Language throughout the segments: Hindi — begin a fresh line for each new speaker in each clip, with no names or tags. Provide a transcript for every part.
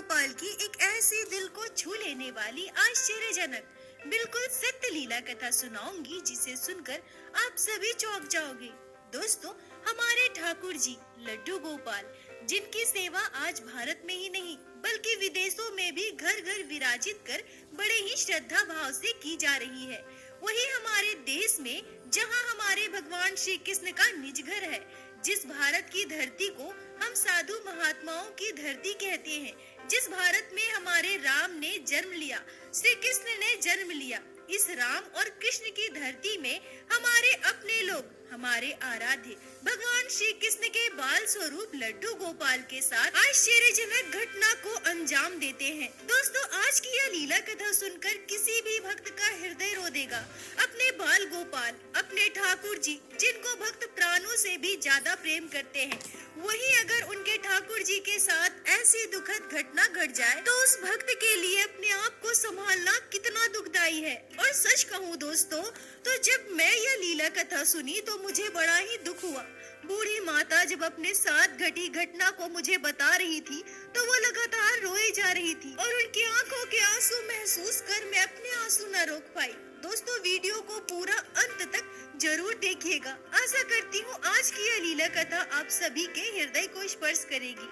गोपाल की एक ऐसी दिल को छू लेने वाली आश्चर्यजनक बिल्कुल सत्य लीला कथा सुनाऊंगी जिसे सुनकर आप सभी चौंक जाओगे। दोस्तों, हमारे ठाकुर जी लड्डू गोपाल, जिनकी सेवा आज भारत में ही नहीं बल्कि विदेशों में भी घर घर विराजित कर बड़े ही श्रद्धा भाव से की जा रही है, वही हमारे देश में जहां हमारे भगवान श्री कृष्ण का निज घर है, जिस भारत की धरती को हम साधु महात्माओं की धरती कहते हैं, जिस भारत में हमारे राम ने जन्म लिया, श्री कृष्ण ने जन्म लिया, इस राम और कृष्ण की धरती में हमारे अपने लोग, हमारे आराध्य भगवान श्री कृष्ण के बाल स्वरूप लड्डू गोपाल के साथ आश्चर्यजनक घटना को अंजाम देते हैं। दोस्तों, आज की यह लीला कथा सुनकर किसी भी भक्त का हृदय रो देगा। अपने बाल गोपाल, अपने ठाकुर जी, जिनको भक्त प्राणों से भी ज्यादा प्रेम करते हैं, वही अगर उनके ठाकुर जी के साथ ऐसी दुखद घटना घट जाए तो उस भक्त के लिए अपने आप को संभालना कितना दुखदाई है। और सच कहूँ दोस्तों, तो जब मैं यह लीला कथा सुनी तो मुझे बड़ा ही दुख हुआ। बूढ़ी माता जब अपने साथ घटी घटना को मुझे बता रही थी तो वो लगातार रोई जा रही थी और उनकी आंखों के आंसू महसूस कर मैं अपने आंसू न रोक पाई। दोस्तों, वीडियो को पूरा अंत तक जरूर देखिएगा। आशा करती हूँ आज की यह लीला कथा आप सभी के हृदय को स्पर्श करेगी।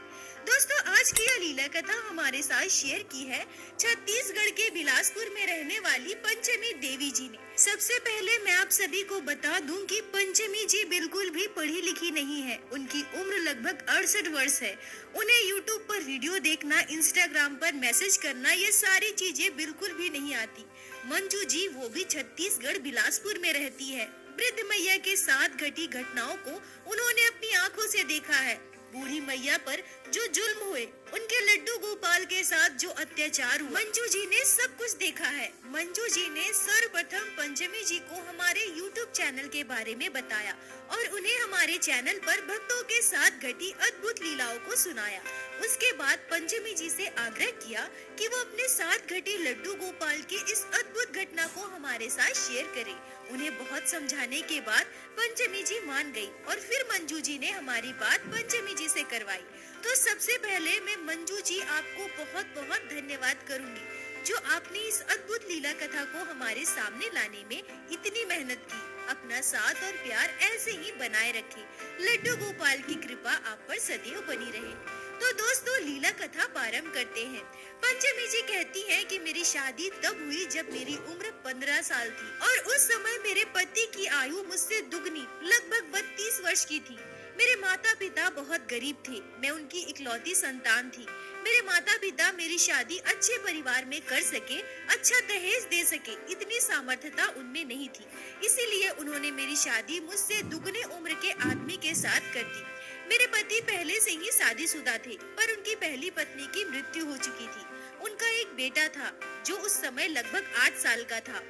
दोस्तों, आज की यह लीला कथा हमारे साथ शेयर की है छत्तीसगढ़ के बिलासपुर में रहने वाली पंचमी देवी जी ने। सबसे पहले मैं आप सभी को बता दूं कि पंचमी जी बिल्कुल भी पढ़ी लिखी नहीं है। उनकी उम्र लगभग 68 वर्ष है। उन्हें यूट्यूब पर वीडियो देखना, इंस्टाग्राम पर मैसेज करना, ये सारी चीजें बिल्कुल भी नहीं आती। मंजू जी, वो भी छत्तीसगढ़ बिलासपुर में रहती है। वृद्ध मैया के साथ घटी घटनाओं को उन्होंने अपनी आंखों से देखा है। बूढ़ी मैया पर जो जुल्म हुए, उनके लड्डू गोपाल के साथ जो अत्याचार हुआ, मंजू जी ने सब कुछ देखा है। मंजू जी ने सर्वप्रथम पंचमी जी को हमारे YouTube चैनल के बारे में बताया और उन्हें हमारे चैनल पर भक्तों के साथ घटी अद्भुत लीलाओं को सुनाया। उसके बाद पंचमी जी से आग्रह किया कि वो अपने साथ घटी लड्डू गोपाल के इस अद्भुत घटना को हमारे साथ शेयर करें। उन्हें बहुत समझाने के बाद पंचमी जी मान गई और फिर मंजू जी ने हमारी बात पंचमी जी से करवाई। तो सबसे पहले मैं मंजू जी आपको बहुत बहुत धन्यवाद करूंगी, जो आपने इस अद्भुत लीला कथा को हमारे सामने लाने में इतनी मेहनत की। अपना साथ और प्यार ऐसे ही बनाए रखें। लड्डू गोपाल की कृपा आप पर सदैव बनी रहे। तो दोस्तों, लीला कथा प्रारंभ करते हैं। पंचमी जी कहती हैं कि मेरी शादी तब हुई जब मेरी उम्र 15 साल थी और उस समय मेरे पति की आयु मुझसे दुगनी लगभग 32 वर्ष की थी। मेरे माता पिता बहुत गरीब थे। मैं उनकी इकलौती संतान थी। मेरे माता पिता मेरी शादी अच्छे परिवार में कर सके, अच्छा दहेज दे सके, इतनी सामर्थ्यता उनमें नहीं थी। इसीलिए उन्होंने मेरी शादी मुझसे दुगने उम्र के आदमी के साथ कर दी। मेरे पति पहले से ही शादीशुदा थे, पर उनकी पहली पत्नी की मृत्यु हो चुकी थी। उनका एक बेटा था जो उस समय लगभग 8 साल का था।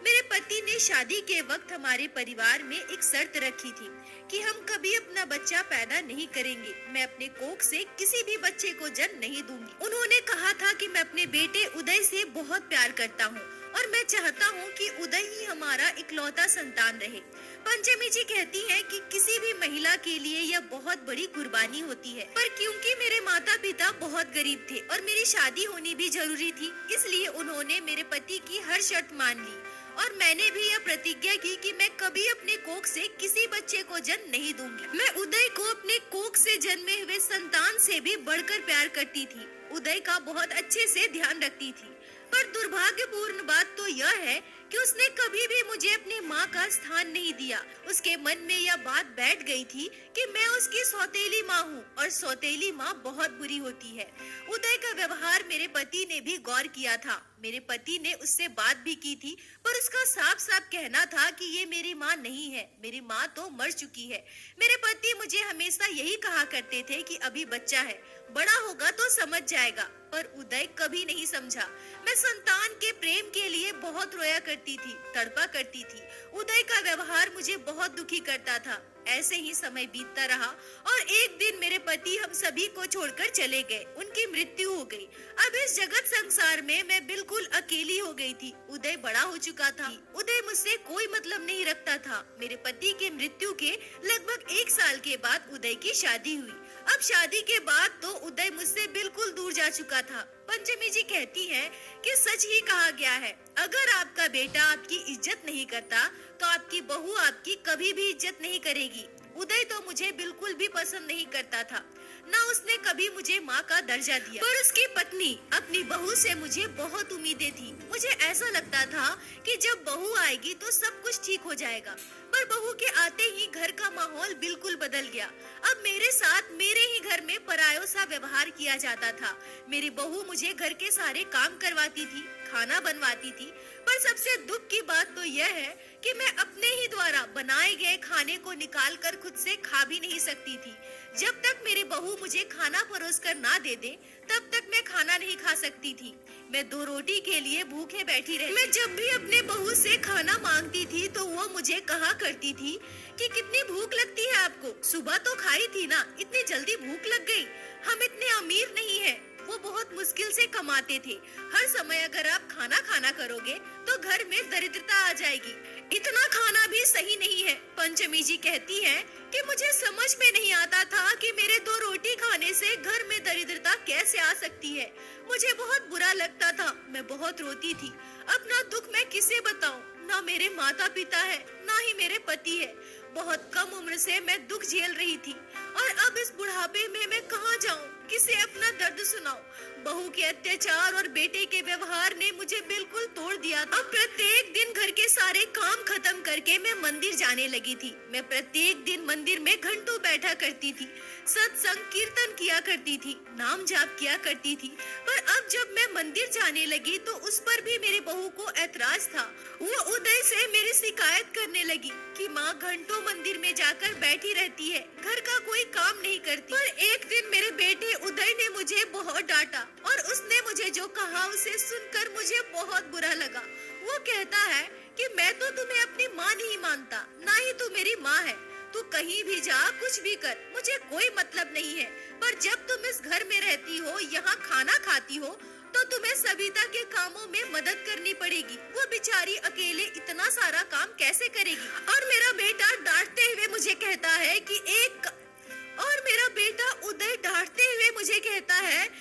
मेरे पति ने शादी के वक्त हमारे परिवार में एक शर्त रखी थी कि हम कभी अपना बच्चा पैदा नहीं करेंगे। मैं अपने कोख से किसी भी बच्चे को जन्म नहीं दूंगी। उन्होंने कहा था कि मैं अपने बेटे उदय से बहुत प्यार करता हूँ और मैं चाहता हूँ कि उदय ही हमारा इकलौता संतान रहे। पंचमी जी कहती हैं कि किसी भी महिला के लिए यह बहुत बड़ी कुर्बानी होती है, पर क्योंकि मेरे माता पिता बहुत गरीब थे और मेरी शादी होनी भी जरूरी थी, इसलिए उन्होंने मेरे पति की हर शर्त मान ली और मैंने भी यह प्रतिज्ञा की कि मैं कभी अपने कोख से किसी बच्चे को जन्म नहीं दूंगी। मैं उदय को अपने कोख से जन्मे हुए संतान से भी बढ़कर प्यार करती थी। उदय का बहुत अच्छे से ध्यान रखती थी। पर दुर्भाग्यपूर्ण बात तो यह है कि उसने कभी भी मुझे अपनी माँ का स्थान नहीं दिया। उसके मन में यह बात बैठ गई थी कि मैं उसकी सौतेली माँ हूँ और सौतेली माँ बहुत बुरी होती है। उदय का व्यवहार मेरे पति ने भी गौर किया था। मेरे पति ने उससे बात भी की थी, पर उसका साफ साफ कहना था कि ये मेरी माँ नहीं है, मेरी माँ तो मर चुकी है। मेरे पति मुझे हमेशा यही कहा करते थे कि अभी बच्चा है, बड़ा होगा तो समझ जाएगा, पर उदय कभी नहीं समझा। मैं संतान के प्रेम के लिए बहुत रोया करती थी, तड़पा करती थी। उदय का व्यवहार मुझे बहुत दुखी करता था। ऐसे ही समय बीतता रहा और एक दिन मेरे पति हम सभी को छोड़कर चले गए। उनकी मृत्यु हो गई। अब इस जगत संसार में मैं बिल्कुल अकेली हो गई थी। उदय बड़ा हो चुका था। उदय मुझसे कोई मतलब नहीं रखता था। मेरे पति के मृत्यु के लगभग 1 साल के बाद उदय की शादी हुई। अब शादी के बाद तो उदय मुझसे बिल्कुल दूर जा जा चुका था। पंचमी जी कहती है कि सच ही कहा गया है, अगर आपका बेटा आपकी इज्जत नहीं करता तो आपकी बहू आपकी कभी भी इज्जत नहीं करेगी। उदय तो मुझे बिल्कुल भी पसंद नहीं करता था, ना उसने कभी मुझे माँ का दर्जा दिया, पर उसकी पत्नी अपनी बहू से मुझे बहुत उम्मीदें थी। मुझे ऐसा लगता था कि जब बहू आएगी तो सब कुछ ठीक हो जाएगा, पर बहू के आते ही घर का माहौल बिल्कुल बदल गया। अब मेरे साथ मेरे ही घर में परायों सा व्यवहार किया जाता था। मेरी बहू मुझे घर के सारे काम करवाती थी, खाना बनवाती थी, पर सबसे दुख की बात तो यह है कि मैं अपने ही द्वारा बनाए गए खाने को निकाल कर खुद से खा भी नहीं सकती थी। जब तक मेरी बहू मुझे खाना परोस कर ना दे दे, तब तक मैं खाना नहीं खा सकती थी। मैं 2 रोटी के लिए भूखे बैठी रहती। मैं जब भी अपने बहू से खाना मांगती थी तो वो मुझे कहा करती थी कि कितनी भूख लगती है आपको, सुबह तो खाई थी ना, इतनी जल्दी भूख लग गई। हम इतने अमीर नहीं हैं। वो बहुत मुश्किल से कमाते थे। हर समय अगर आप खाना करोगे तो घर में दरिद्रता आ जाएगी। इतना खाना भी सही नहीं है। पंचमी जी कहती है कि मुझे समझ में नहीं आता था कि मेरे 2 रोटी खाने से घर में दरिद्रता कैसे आ सकती है। मुझे बहुत बुरा लगता था, मैं बहुत रोती थी। अपना दुख मैं किसे बताऊं? ना मेरे माता पिता है, ना ही मेरे पति है। बहुत कम उम्र से मैं दुख झेल रही थी और अब इस बुढ़ापे में मैं कहाँ जाऊं? किसे अपना दर्द सुनाऊं? बहू के अत्याचार और बेटे के व्यवहार ने मुझे बिल्कुल तोड़ दिया। अब प्रत्येक दिन घर के सारे काम खत्म करके मैं मंदिर जाने लगी थी। मैं प्रत्येक दिन मंदिर में घंटों बैठा करती थी, सत्संग कीर्तन किया करती थी, नाम जाप किया करती थी। पर अब जब मैं मंदिर जाने लगी तो उस पर भी मेरी बहू को ऐतराज था। वो उदय से मेरी शिकायत करने लगी कि माँ घंटों मंदिर में जाकर बैठी रहती है, घर का कोई काम नहीं करती। पर एक दिन मेरे बेटे उदय ने मुझे बहुत डांटा और उसने मुझे जो कहा उसे सुनकर मुझे बहुत बुरा लगा। वो कहता है कि मैं तो तुम्हें अपनी माँ नहीं मानता, ना ही तू मेरी माँ है। तू कहीं भी जा, कुछ भी कर, मुझे कोई मतलब नहीं है। पर जब तुम इस घर में रहती हो, यहाँ खाना खाती हो, तो तुम्हें सविता के कामों में मदद करनी पड़ेगी। वो बेचारी अकेले इतना सारा काम कैसे करेगी? और मेरा बेटा डांटते हुए मुझे कहता है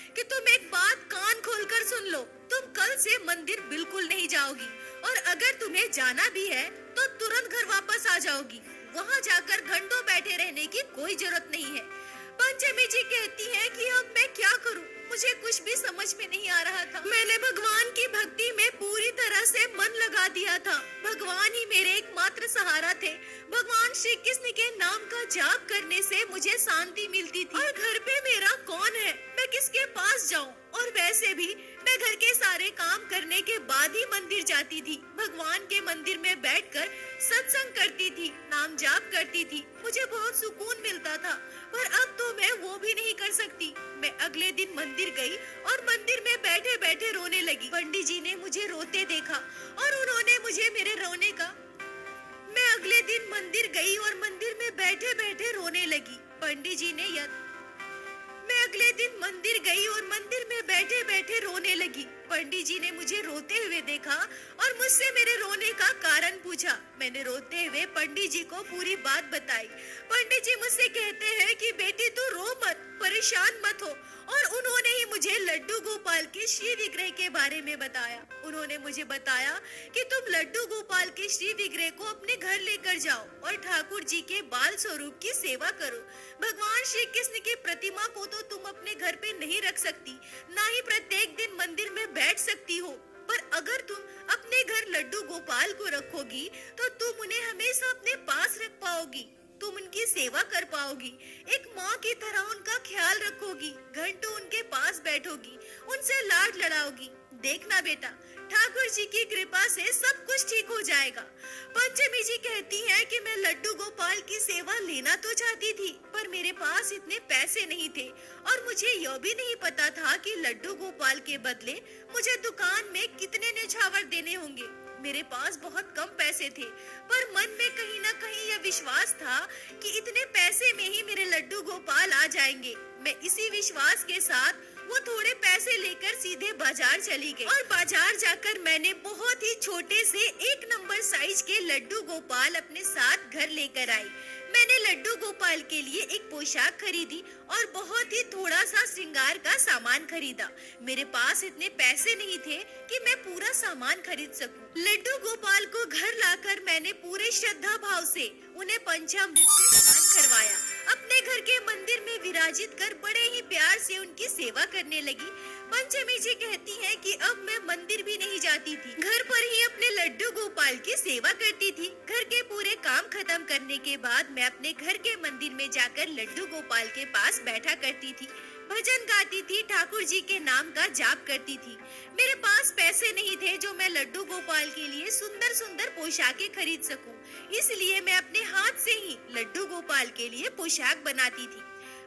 कि तुम एक बात कान खोलकर सुन लो, तुम कल से मंदिर बिल्कुल नहीं जाओगी और अगर तुम्हें जाना भी है तो तुरंत घर वापस आ जाओगी। वहाँ जाकर घंटों बैठे रहने की कोई जरूरत नहीं है। पंचमी जी कहती हैं कि अब मैं क्या करूं? मुझे कुछ भी समझ में नहीं आ रहा था। मैंने भगवान की भक्ति में पूरी तरह से मन लगा दिया था। भगवान ही मेरे एकमात्र सहारा थे। भगवान श्री कृष्ण के नाम का जाप करने से मुझे शांति मिलती थी। और घर पे मेरा कौन है? मैं किसके पास जाऊं? और वैसे भी मैं घर के सारे काम करने के बाद ही मंदिर जाती थी। भगवान के मंदिर में बैठकर सत्संग करती थी, नाम जाप करती थी। मुझे बहुत सुकून मिलता था, पर अब तो मैं वो भी नहीं कर सकती। मैं अगले दिन मंदिर गई और मंदिर में बैठे बैठे रोने लगी। पंडित जी ने मुझे रोते देखा और उन्होंने मुझे मेरे रोने का मैं अगले दिन मंदिर गई और मंदिर में बैठे बैठे रोने लगी। पंडित जी ने मैं अगले दिन मंदिर गई और मंदिर में बैठे बैठे रोने लगी। पंडित जी ने मुझे रोते हुए देखा और मुझसे मेरे रोने का कारण पूछा। मैंने रोते हुए पंडित जी को पूरी बात बताई। पंडित जी मुझसे कहते हैं कि बेटी तू रो मत, परेशान मत हो। और उन्होंने ही मुझे लड्डू गोपाल के श्री विग्रह के बारे में बताया। उन्होंने मुझे बताया कि तुम लड्डू गोपाल के श्री विग्रह को अपने घर लेकर जाओ और ठाकुर जी के बाल स्वरूप की सेवा करो। भगवान श्री कृष्ण की प्रतिमा को तो तुम अपने घर पे नहीं रख सकती, ना ही प्रत्येक दिन मंदिर में बैठ सकती हो, पर अगर तुम अपने घर लड्डू गोपाल को रखोगी तो तुम उन्हें हमेशा अपने पास रख पाओगी। तुम उनकी सेवा कर पाओगी, एक माँ की तरह उनका ख्याल रखोगी, घंटों उनके पास बैठोगी, उनसे लाड लड़ाओगी। देखना बेटा, ठाकुर जी की कृपा से सब कुछ ठीक हो जाएगा। पंचमी जी कहती हैं कि मैं लड्डू गोपाल की सेवा लेना तो चाहती थी, पर मेरे पास इतने पैसे नहीं थे और मुझे यह भी नहीं पता था कि लड्डू गोपाल के बदले मुझे दुकान में कितने न्यौछावर देने होंगे। मेरे पास बहुत कम पैसे थे, पर मन में कहीं न कहीं यह विश्वास था कि इतने पैसे में ही मेरे लड्डू गोपाल आ जाएंगे। मैं इसी विश्वास के साथ वो थोड़े पैसे लेकर सीधे बाजार चली गई और बाजार जाकर मैंने बहुत ही छोटे से 1 नंबर साइज के लड्डू गोपाल अपने साथ घर लेकर आई। मैंने लड्डू गोपाल के लिए एक पोशाक खरीदी और बहुत ही थोड़ा सा श्रृंगार का सामान खरीदा। मेरे पास इतने पैसे नहीं थे कि मैं पूरा सामान खरीद सकूं। लड्डू गोपाल को घर लाकर मैंने पूरे श्रद्धा भाव से उन्हें पंचामृत से स्नान करवाया। अपने घर के मंदिर में विराजित कर बड़े ही प्यार से उनकी सेवा करने लगी। पंचमी जी कहती हैं कि अब मैं मंदिर भी नहीं जाती थी, घर पर ही अपने लड्डू गोपाल की सेवा करती थी। घर के पूरे काम खत्म करने के बाद मैं अपने घर के मंदिर में जाकर लड्डू गोपाल के पास बैठा करती थी, भजन गाती थी, ठाकुर जी के नाम का जाप करती थी। मेरे पास पैसे नहीं थे जो मैं लड्डू गोपाल के लिए सुंदर सुंदर पोशाकें खरीद सकूं, इसलिए मैं अपने हाथ से ही लड्डू गोपाल के लिए पोशाक बनाती थी।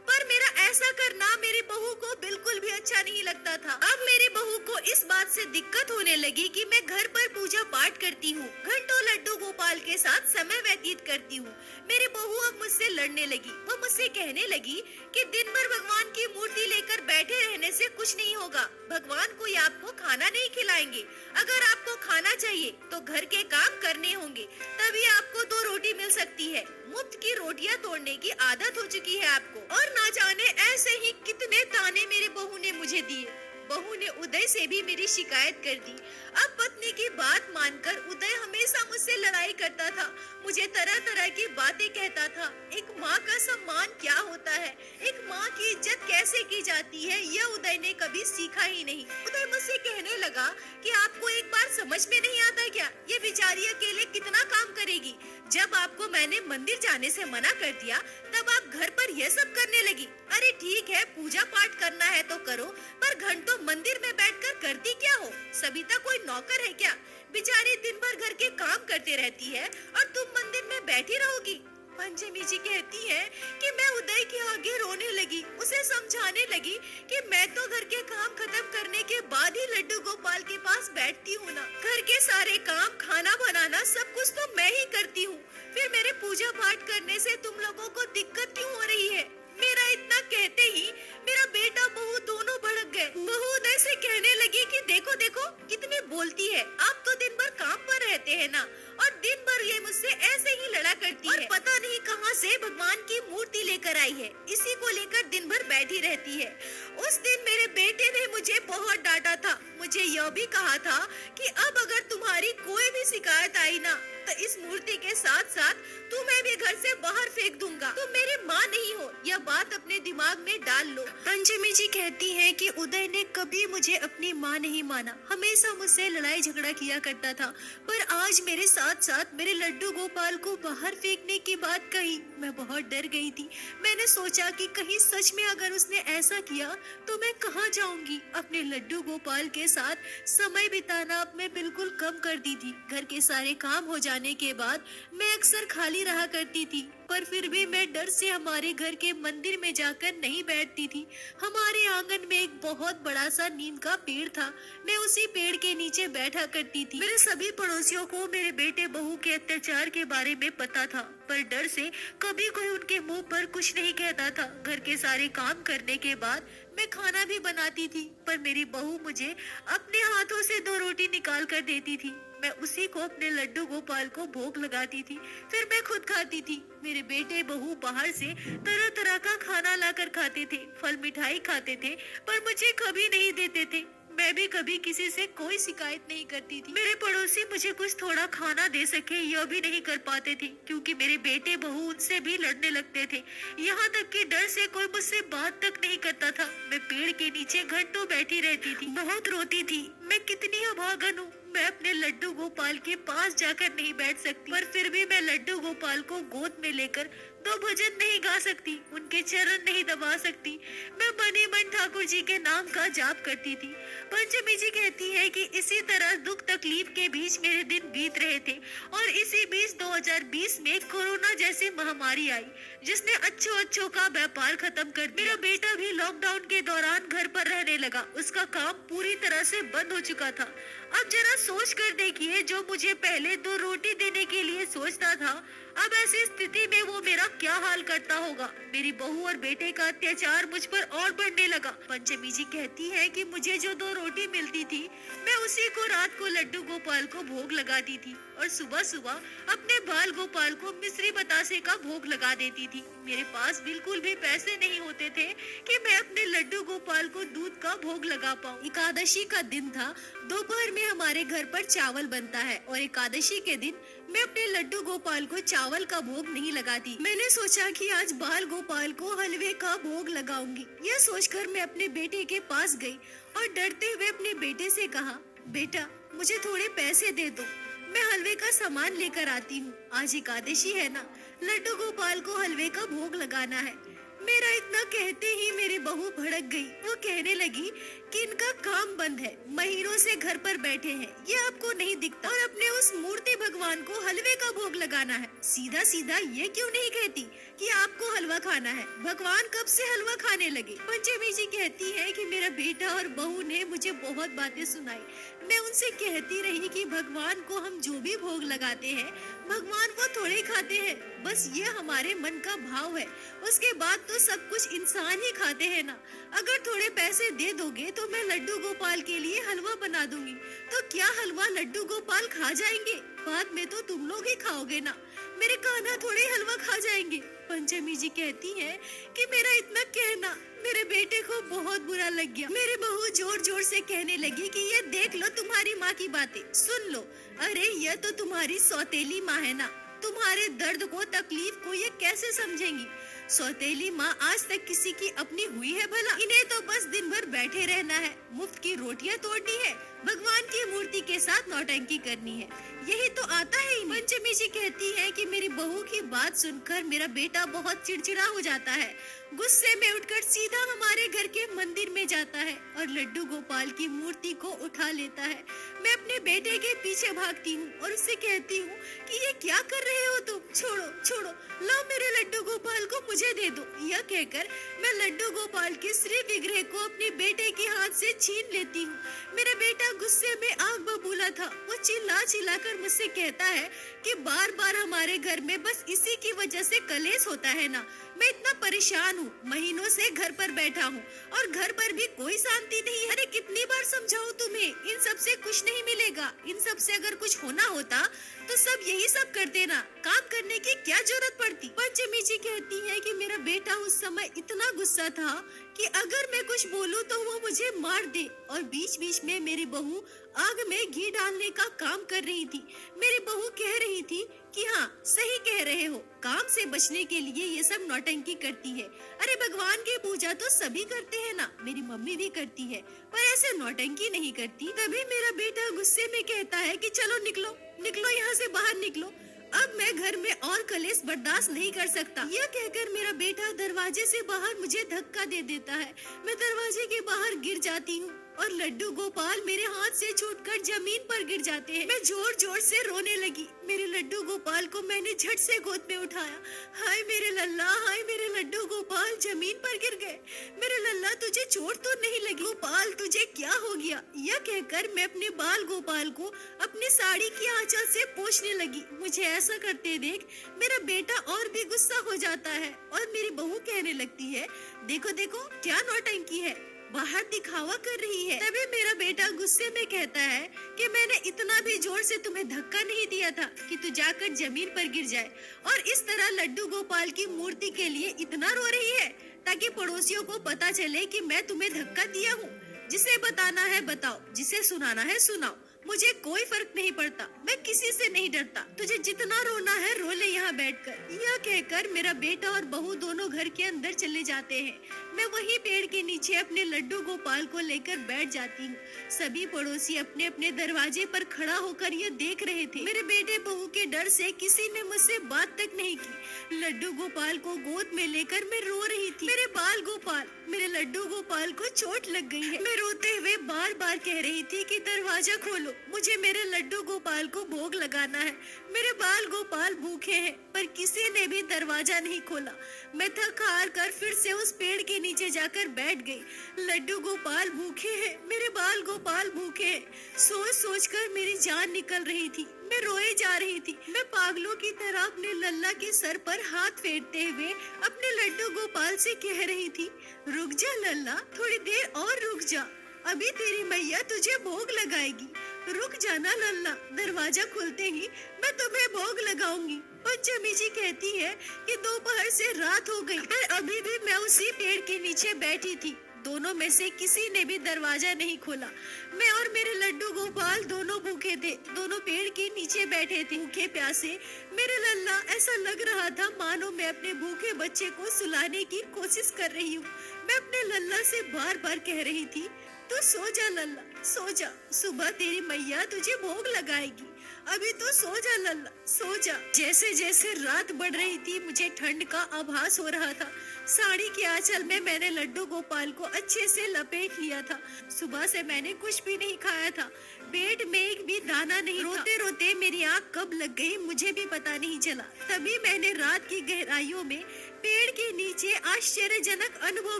पर मेरा ऐसा करना मेरी बहू को बिल्कुल भी अच्छा नहीं लगता था। अब मेरी बहू को इस बात से दिक्कत होने लगी कि मैं घर पर पूजा पाठ करती हूँ, घंटों लड्डू गोपाल के साथ समय व्यतीत करती हूँ। मेरी बहू अब मुझसे लड़ने लगी। वो मुझसे कहने लगी कि दिन भर भगवान की मूर्ति लेकर बैठे रहने से कुछ नहीं होगा। भगवान कोई आपको खाना नहीं खिलाएंगे। अगर आपको खाना चाहिए तो घर के काम करने होंगे, तभी आपको 2 रोटी मिल सकती है। मुफ्त की रोटियां तोड़ने की आदत हो चुकी है आपको। और ना जाने ऐसे ही कितने ताने मेरी बहू ने मुझे दिए। बहू ने उदय से भी मेरी शिकायत कर दी। अब पत्नी की बात मानकर उदय हमेशा मुझसे लड़ाई करता था, मुझे तरह तरह की बातें कहता था। एक माँ का सम्मान क्या होता है, एक माँ की इज्जत कैसे की जाती है, यह उदय ने कभी सीखा ही नहीं। उदय मुझसे कहने लगा कि आपको एक बार समझ में नहीं आता क्या, ये बेचारी अकेले कितना काम करेगी। जब आपको मैंने मंदिर जाने से मना कर दिया तब आप घर पर यह सब करने लगी। अरे ठीक है, पूजा पाठ करना है तो करो, पर घंटों मंदिर में बैठकर करती क्या हो? सबिता कोई नौकर है क्या? बेचारी दिन भर घर के काम करते रहती है और तुम मंदिर में बैठी रहोगी। पंचमी जी कहती है कि मैं उदय के आगे रोने लगी, उसे समझाने लगी कि मैं तो घर के काम खत्म करने के बाद ही लड्डू गोपाल के पास बैठती हूँ ना। घर के सारे काम, खाना बनाना, सब कुछ तो मैं ही करती हूँ। फिर मेरे पूजा पाठ करने से तुम लोगों को दिक्कत क्यों हो रही है? मेरा इतना कहते ही मेरा बेटा बहू दोनों भड़क गए। बहू उदय से कहने लगी कि देखो देखो कितनी बोलती है, आप तो दिन भर काम पर रहते हैं ना, और दिन भर ये मुझसे ऐसे ही लड़ा करती है। पता नहीं कहां से भगवान की मूर्ति लेकर आई है, इसी को लेकर दिन भर बैठी रहती है। उस दिन मेरे बेटे ने मुझे बहुत डांटा था। मुझे यह भी कहा था कि अब अगर तुम्हारी कोई भी शिकायत आई ना तो इस मूर्ति के साथ साथ तुम्हें भी घर से बाहर फेंक दूंगा। तुम मेरी माँ नहीं हो, यह बात अपने दिमाग में डाल लो। पंचमी जी कहती हैं कि उदय ने कभी मुझे अपनी माँ नहीं माना, हमेशा मुझसे लड़ाई झगड़ा किया करता था, पर आज मेरे साथ साथ मेरे लड्डू गोपाल को बाहर फेंकने की बात कही। मैं बहुत डर गई थी। मैंने सोचा कि कहीं सच में अगर उसने ऐसा किया तो मैं कहाँ जाऊंगी। अपने लड्डू गोपाल के साथ समय बिताना अब मैं बिल्कुल कम कर दी थी। घर के सारे काम हो जाने के बाद मैं अक्सर खाली रहा करती थी, पर फिर भी मैं डर से हमारे घर के मंदिर में जाकर नहीं बैठती थी। हमारे आंगन में एक बहुत बड़ा सा नीम का पेड़ था, मैं उसी पेड़ के नीचे बैठा करती थी। मेरे सभी पड़ोसियों को मेरे बेटे बहू के अत्याचार के बारे में पता था, पर डर से कभी कोई उनके मुंह पर कुछ नहीं कहता था। घर के सारे काम करने के बाद मैं खाना भी बनाती थी, पर मेरी बहू मुझे अपने हाथों से 2 रोटी निकाल कर देती थी। मैं उसी को अपने लड्डू गोपाल को भोग लगाती थी, फिर मैं खुद खाती थी। मेरे बेटे बहू बाहर से तरह तरह का खाना लाकर खाते थे, फल मिठाई खाते थे, पर मुझे कभी नहीं देते थे। मैं भी कभी किसी से कोई शिकायत नहीं करती थी। मेरे पड़ोसी मुझे कुछ थोड़ा खाना दे सके यह भी नहीं कर पाते थे, क्योंकि मेरे बेटे बहू उनसे भी लड़ने लगते थे। यहाँ तक कि डर से कोई मुझसे बात तक नहीं करता था। मैं पेड़ के नीचे घंटों बैठी रहती थी, बहुत रोती थी। मैं कितनी अभागन हूँ, मैं अपने लड्डू गोपाल के पास जाकर नहीं बैठ सकती, पर फिर भी मैं लड्डू गोपाल को गोद में लेकर 2 भजन नहीं गा सकती, उनके चरण नहीं दबा सकती। मैं बने मन ठाकुर जी के नाम का जाप करती थी। पंचमी जी कहती है कि इसी तरह दुख तकलीफ के बीच मेरे दिन बीत रहे थे, और इसी बीच 2020 में कोरोना जैसी महामारी आई, जिसने अच्छों का व्यापार खत्म कर दिया। मेरा बेटा भी लॉकडाउन के दौरान घर पर रहने लगा, उसका काम पूरी तरह से बंद हो चुका था। अब जरा सोच कर देखिए, जो मुझे पहले 2 रोटी देने के लिए सोचता था अब ऐसी स्थिति में वो मेरा क्या हाल करता होगा। मेरी बहू और बेटे का अत्याचार मुझ पर और बढ़ने लगा। पंचमी जी कहती है कि मुझे जो 2 रोटी मिलती थी, मैं उसी को रात को लड्डू गोपाल को भोग लगाती थी और सुबह सुबह अपने बाल गोपाल को मिश्री बतासे का भोग लगा देती थी। मेरे पास बिल्कुल भी पैसे नहीं होते थे कि मैं अपने लड्डू गोपाल को दूध का भोग लगा पाऊँ। एकादशी का दिन था। दोपहर में हमारे घर पर चावल बनता है और एकादशी के दिन मैं अपने लड्डू गोपाल को चावल का भोग नहीं लगाती। मैंने सोचा कि आज बाल गोपाल को हलवे का भोग लगाऊंगी। यह सोचकर मैं अपने बेटे के पास गई और डरते हुए अपने बेटे से कहा, बेटा मुझे थोड़े पैसे दे दो, मैं हलवे का सामान लेकर आती हूँ। आज एकादशी है ना, लड्डू गोपाल को हलवे का भोग लगाना है। मेरा इतना कहते ही मेरी बहू भड़क गई। वो कहने लगी कि इनका काम बंद है, महीनों से घर पर बैठे हैं, ये आपको नहीं दिखता और अपने उस मूर्ति भगवान को हलवे का भोग लगाना है। सीधा सीधा ये क्यों नहीं कहती कि आपको हलवा खाना है, भगवान कब से हलवा खाने लगे। पंचमी जी कहती है कि मेरा बेटा और बहू ने मुझे बहुत बातें सुनाई। मैं उनसे कहती रही कि भगवान को हम जो भी भोग लगाते हैं, भगवान वो थोड़े खाते हैं, बस ये हमारे मन का भाव है। उसके बाद तो सब कुछ इंसान ही खाते हैं ना। अगर थोड़े पैसे दे दोगे तो मैं लड्डू गोपाल के लिए हलवा बना दूंगी। तो क्या हलवा लड्डू गोपाल खा जाएंगे? बाद में तो तुम लोग ही खाओगे ना, मेरे कान्हा थोड़े हलवा खा जाएंगे। पंचमी जी कहती है कि मेरा इतना कहना मेरे बेटे को बहुत बुरा लग गया। मेरी बहू जोर जोर से कहने लगी कि ये देख लो तुम्हारी माँ की बातें, सुन लो। अरे यह तो तुम्हारी सौतेली माँ है ना, तुम्हारे दर्द को तकलीफ को ये कैसे समझेंगी। सौतेली माँ आज तक किसी की अपनी हुई है भला? इन्हें तो बस दिन भर बैठे रहना है, मुफ्त की रोटियां तोड़नी है, भगवान की मूर्ति के साथ नौटंकी करनी है, यही तो आता है। पंचमी जी कहती है कि मेरी बहू की बात सुनकर मेरा बेटा बहुत चिड़चिड़ा हो जाता है। गुस्से में उठकर सीधा हमारे घर के मंदिर में जाता है और लड्डू गोपाल की मूर्ति को उठा लेता है। मैं अपने बेटे के पीछे भागती हूँ और उससे कहती हूँ कि ये क्या कर रहे हो तुम, छोड़ो छोड़ो, लो मेरे लड्डू गोपाल को मुझे दे दो। यह कहकर मैं लड्डू गोपाल के श्री विग्रह को अपने बेटे के हाथ से छीन लेती हूँ। मेरा बेटा गुस्से में आग बबूला था। वो चिल्ला चिल्ला कर मुझसे कहता है कि बार बार हमारे घर में बस इसी की वजह से कलेश होता है ना। मैं इतना परेशान हूँ, महीनों से घर पर बैठा हूँ और घर पर भी कोई शांति नहीं है। अरे कितनी बार समझाऊं तुम्हें, इन सब से कुछ नहीं मिलेगा। इन सब से अगर कुछ होना होता तो सब यही सब करते ना, काम करने की क्या जरूरत पड़ती। पंचमी जी कहती है कि मेरा बेटा उस समय इतना गुस्सा था कि अगर मैं कुछ बोलूं तो वो मुझे मार दे। और बीच बीच में मेरी बहू आग में घी डालने का काम कर रही थी। मेरी बहू कह रही थी कि हाँ सही कह रहे हो, काम से बचने के लिए ये सब नौटंकी करती है। अरे भगवान की पूजा तो सभी करते हैं ना, मेरी मम्मी भी करती है, पर ऐसे नौटंकी नहीं करती। तभी मेरा बेटा गुस्से में कहता है कि चलो निकलो निकलो, यहाँ से बाहर निकलो, अब मैं घर में और कलेश बर्दाश्त नहीं कर सकता। यह कहकर मेरा बेटा दरवाजे से बाहर मुझे धक्का दे देता है। मैं दरवाजे के बाहर गिर जाती हूँ और लड्डू गोपाल मेरे हाथ से छूटकर जमीन पर गिर जाते हैं। मैं जोर जोर से रोने लगी। मेरे लड्डू गोपाल को मैंने झट से गोद में उठाया। हाय मेरे लल्ला, हाय मेरे लड्डू गोपाल जमीन पर गिर गए। मेरे लल्ला तुझे चोट तो नहीं लगी? गोपाल तुझे क्या हो गया? यह कहकर मैं अपने बाल गोपाल को अपनी साड़ी की आंचल से पोंछने लगी। मुझे ऐसा करते देख मेरा बेटा और भी गुस्सा हो जाता है और मेरी बहू कहने लगती है, देखो देखो क्या नौटंकी है, बाहर दिखावा कर रही है। तभी मेरा बेटा गुस्से में कहता है कि मैंने इतना भी जोर से तुम्हें धक्का नहीं दिया था कि तू जाकर जमीन पर गिर जाए और इस तरह लड्डू गोपाल की मूर्ति के लिए इतना रो रही है ताकि पड़ोसियों को पता चले कि मैं तुम्हें धक्का दिया हूँ। जिसे बताना है बताओ, जिसे सुनाना है सुनाओ, मुझे कोई फर्क नहीं पड़ता, मैं किसी से नहीं डरता। तुझे जितना रोना है रो ले यहाँ बैठकर। यह कहकर मेरा बेटा और बहू दोनों घर के अंदर चले जाते हैं। मैं वही पेड़ के नीचे अपने लड्डू गोपाल को लेकर बैठ जाती हूँ। सभी पड़ोसी अपने अपने दरवाजे पर खड़ा होकर ये देख रहे थे। मेरे बेटे बहू के डर से किसी ने मुझसे बात तक नहीं की। लड्डू गोपाल को गोद में लेकर मैं रो रही थी। मेरे बाल गोपाल, मेरे लड्डू गोपाल को चोट लग गई है। मैं रोते हुए बार बार कह रही थी कि दरवाजा खोलो, मुझे मेरे लड्डू गोपाल को भोग लगाना है। मेरे बाल गोपाल भूखे हैं, पर किसी ने भी दरवाजा नहीं खोला। मैं थक हार कर फिर से उस पेड़ के नीचे जाकर बैठ गई। लड्डू गोपाल भूखे हैं, मेरे बाल गोपाल भूखे हैं। सोच सोच कर मेरी जान निकल रही थी, मैं रोए जा रही थी। मैं पागलों की तरह अपने लल्ला के सर पर हाथ फेरते हुए अपने लड्डू गोपाल से कह रही थी, रुक जा लल्ला, थोड़ी देर और रुक जा, अभी तेरी मैया तुझे भोग लगाएगी। रुक जाना लल्ला, दरवाजा खुलते ही मैं तुम्हें भोग लगाऊंगी। पंचमी जी कहती है कि दोपहर से रात हो गई, पर अभी भी मैं उसी पेड़ के नीचे बैठी थी। दोनों में से किसी ने भी दरवाजा नहीं खोला। मैं और मेरे लड्डू गोपाल दोनों भूखे थे, दोनों पेड़ के नीचे बैठे थे, भूखे प्यासे। मेरे लल्ला, ऐसा लग रहा था मानो मैं अपने भूखे बच्चे को सुलाने की कोशिश कर रही हूँ। मैं अपने लल्ला से बार बार कह रही थी, तू सो जा लल्ला, सो जा, सुबह तेरी मैया तुझे भोग लगाएगी, अभी तो सो जा लल्ला, सो जा। जैसे जैसे रात बढ़ रही थी मुझे ठंड का आभास हो रहा था। साड़ी के आंचल में मैंने लड्डू गोपाल को अच्छे से लपेट लिया था। सुबह से मैंने कुछ भी नहीं खाया था, पेट में एक भी दाना नहीं। रोते रोते मेरी आँख कब लग गई मुझे भी पता नहीं चला। तभी मैंने रात की गहराइयों में पेड़ के नीचे आश्चर्यजनक अनुभव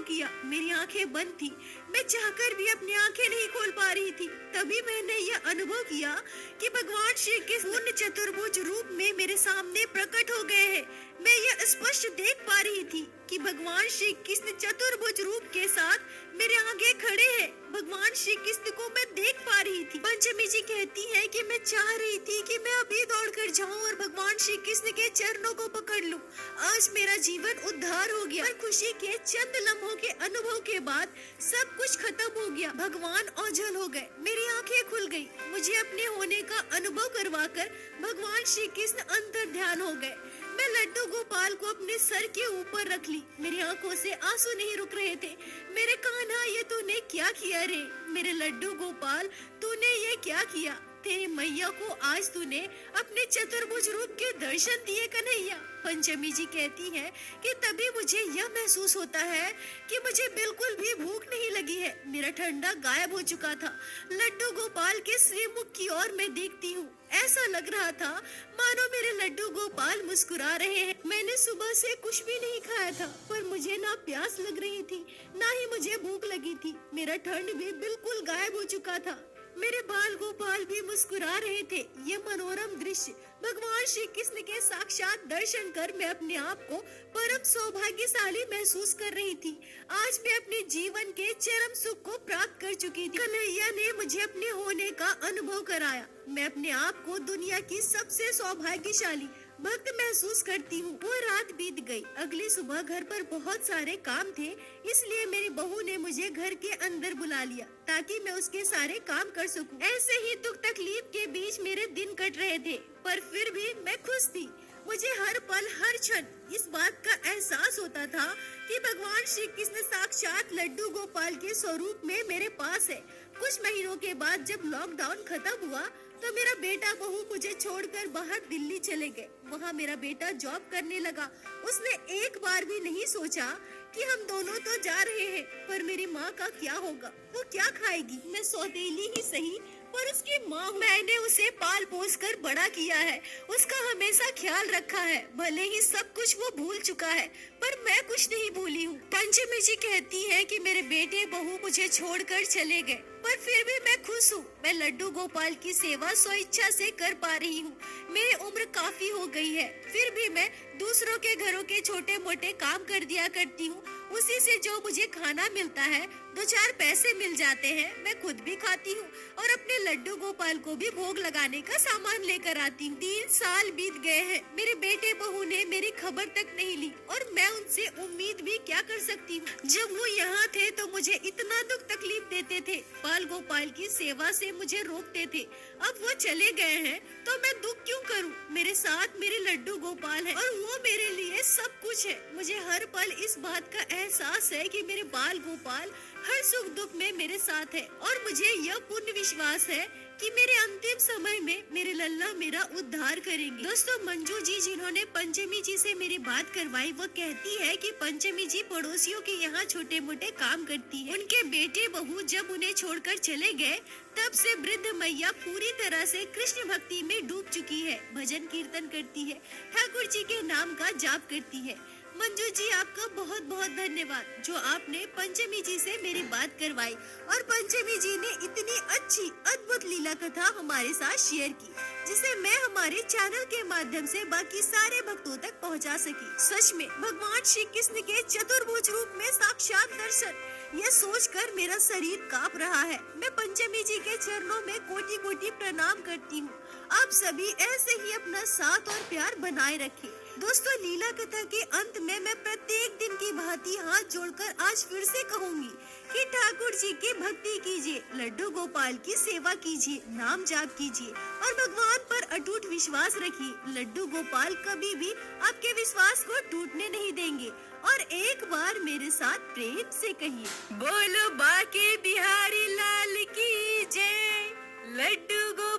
किया। मेरी आंखें बंद थी, मैं चाहकर भी अपनी आंखें नहीं खोल पा रही थी। तभी मैंने यह अनुभव किया कि भगवान श्री कृष्ण पूर्ण चतुर्भुज रूप में मेरे सामने प्रकट हो गए हैं। मैं यह स्पष्ट देख पा रही थी कि भगवान श्री कृष्ण चतुर्भुज रूप के साथ मेरे आगे खड़े हैं। भगवान श्री कृष्ण को मैं देख पा रही थी। पंचमी जी कहती है कि मैं चाह रही थी कि मैं अभी दौड़कर जाऊं और भगवान श्री कृष्ण के चरणों को पकड़ लूं। आज मेरा जीवन उद्धार हो गया। पर खुशी के चंद लम्हों के अनुभव के बाद सब कुछ खत्म हो गया। भगवान ओझल हो गए, मेरी आंखें खुल गई। मुझे अपने होने का अनुभव करवाकर भगवान श्री कृष्ण अंतर ध्यान हो गए। मैं लड्डू गोपाल को अपने सर के ऊपर रख ली। मेरी आंखों से आंसू नहीं रुक रहे थे। मेरे कान्हा, ये तूने क्या किया रे? मेरे लड्डू गोपाल, तूने ये क्या किया? तेरी मैया को आज तूने अपने चतुर्भुज रूप के दर्शन दिए कन्हैया। पंचमी जी कहती है कि तभी मुझे यह महसूस होता है कि मुझे बिल्कुल भी भूख नहीं लगी है। मेरा ठंडा गायब हो चुका था। लड्डू गोपाल के श्रीमुख की ओर मैं देखती हूँ। ऐसा लग रहा था मानो मेरे लड्डू गोपाल मुस्कुरा रहे हैं। मैंने सुबह से कुछ भी नहीं खाया था, पर मुझे ना प्यास लग रही थी, ना ही मुझे भूख लगी थी। मेरा ठंड भी बिल्कुल गायब हो चुका था। मेरे बाल गोपाल भी मुस्कुरा रहे थे। ये मनोरम दृश्य, भगवान श्री कृष्ण के साक्षात दर्शन कर मैं अपने आप को परम सौभाग्यशाली महसूस कर रही थी। आज मैं अपने जीवन के चरम सुख को प्राप्त कर चुकी थी। कन्हैया ने मुझे अपने होने का अनुभव कराया। मैं अपने आप को दुनिया की सबसे सौभाग्यशाली भक्त महसूस करती हूँ। वो रात बीत गई। अगली सुबह घर पर बहुत सारे काम थे, इसलिए मेरी बहू ने मुझे घर के अंदर बुला लिया ताकि मैं उसके सारे काम कर सकूं। ऐसे ही दुख तकलीफ के बीच मेरे दिन कट रहे थे, पर फिर भी मैं खुश थी। मुझे हर पल हर क्षण इस बात का एहसास होता था कि भगवान श्री कृष्ण साक्षात लड्डू गोपाल के स्वरूप में मेरे पास है। कुछ महीनों के बाद जब लॉकडाउन खत्म हुआ तो मेरा बेटा बहू मुझे छोड़कर बाहर दिल्ली चले गए। वहाँ मेरा बेटा जॉब करने लगा। उसने एक बार भी नहीं सोचा कि हम दोनों तो जा रहे हैं, पर मेरी माँ का क्या होगा? वो क्या खाएगी? मैं सौतेली ही सही, पर उसकी माँ, मैंने उसे पाल पोस कर बड़ा किया है, उसका हमेशा ख्याल रखा है। भले ही सब कुछ वो भूल चुका है, पर मैं कुछ नहीं भूली हूँ। पंचमी जी कहती है कि मेरे बेटे बहू मुझे छोड़कर चले गए, पर फिर भी मैं खुश हूँ। मैं लड्डू गोपाल की सेवा स्वेच्छा से कर पा रही हूँ। मेरी उम्र काफी हो गई है, फिर भी मैं दूसरों के घरों के छोटे मोटे काम कर दिया करती हूँ। उसी से जो मुझे खाना मिलता है, 2-4 पैसे मिल जाते हैं, मैं खुद भी खाती हूँ और अपने लड्डू गोपाल को भी भोग लगाने का सामान लेकर आती हूँ। 3 साल बीत गए हैं, मेरे बेटे बहू ने मेरी खबर तक नहीं ली और मैं उनसे उम्मीद भी क्या कर सकती हूँ। जब वो यहाँ थे तो मुझे इतना दुख तकलीफ देते थे, बाल गोपाल की सेवा से मुझे रोकते थे। अब वो चले गए हैं तो मैं दुख क्यों करूँ? मेरे साथ मेरे लड्डू गोपाल है और वो मेरे लिए सब कुछ है। मुझे हर पल इस बात का एहसास है कि मेरे बाल गोपाल हर सुख दुख में मेरे साथ है और मुझे यह पूर्ण विश्वास है कि मेरे अंतिम समय में मेरे लल्ला मेरा उद्धार करेंगे। दोस्तों, मंजू जी जिन्होंने पंचमी जी से मेरी बात करवाई, वो कहती है कि पंचमी जी पड़ोसियों के यहाँ छोटे मोटे काम करती है। उनके बेटे बहू जब उन्हें छोड़कर चले गए, तब से वृद्ध मैया पूरी तरह से कृष्ण भक्ति में डूब चुकी है। भजन कीर्तन करती है, ठाकुर जी के नाम का जाप करती है। मंजू जी, आपका बहुत बहुत धन्यवाद जो आपने पंचमी जी से मेरी बात करवाई और पंचमी जी ने इतनी अच्छी अद्भुत लीला कथा हमारे साथ शेयर की, जिसे मैं हमारे चैनल के माध्यम से बाकी सारे भक्तों तक पहुंचा सकी। सच में भगवान श्री कृष्ण के चतुर्भुज रूप में साक्षात दर्शन, यह सोचकर मेरा शरीर कांप रहा है। मैं पंचमी जी के चरणों में कोटि कोटि प्रणाम करती हूँ। आप सभी ऐसे ही अपना साथ और प्यार बनाए रखें। दोस्तों, लीला कथा के अंत में मैं प्रत्येक दिन की भांति हाथ जोड़कर आज फिर से कहूंगी कि ठाकुर जी की भक्ति कीजिए, लड्डू गोपाल की सेवा कीजिए, नाम जाप कीजिए और भगवान पर अटूट विश्वास रखिए। लड्डू गोपाल कभी भी आपके विश्वास को टूटने नहीं देंगे। और एक बार मेरे साथ प्रेम से कहिए, बोलो बाके बिहारी लाल की जय, लड्डू गोपाल